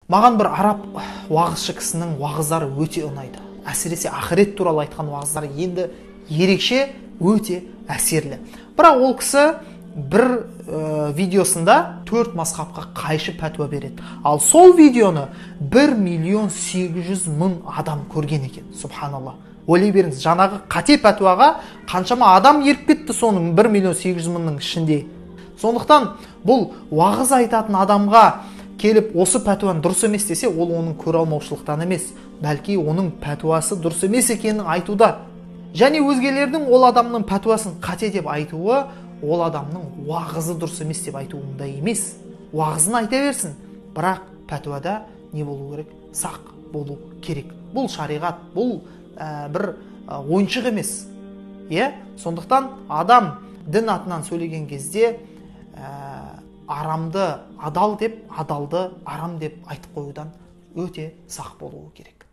Маған бір араб уағызшы кісінің уағыздары өте ұнайды. Әсіресе ақырет туралы айтқан уағыздары енді ерекше, өте әсерлі. Бірақ ол кісі бір видеосында 4 мазхабқа қайшы пәтуа береді. Ал сол видеоны 1.800.000 адам көрген екен. Субханалла. Ойлай беріңіз, жаңағы қате пәтуаға қаншама адам еріп кетті соның 1.800.000-ның ішінде. Сондықтан бұл уағыз айтатын адамға келіп осы пәтуаны дұрыс емес десе, ол оның көре алмаушылықтан емес, бәлки оның пәтуасы дұрыс емес екенін айтуда. Және өзгелердің ол адамның пәтуасын қате деп айтуы, ол адамның уағызы дұрыс емес деп айтуында емес. Уағызын айта берсін, бірақ пәтуада не болу керек? Сақ болу керек. Бұл шариғат, бұл бір ойыншық емес. Сондықтан адам дін атынан сөйлеген кезде арамды адал деп, адалды арам деп айтып қоюдан өте сақ болуы керек.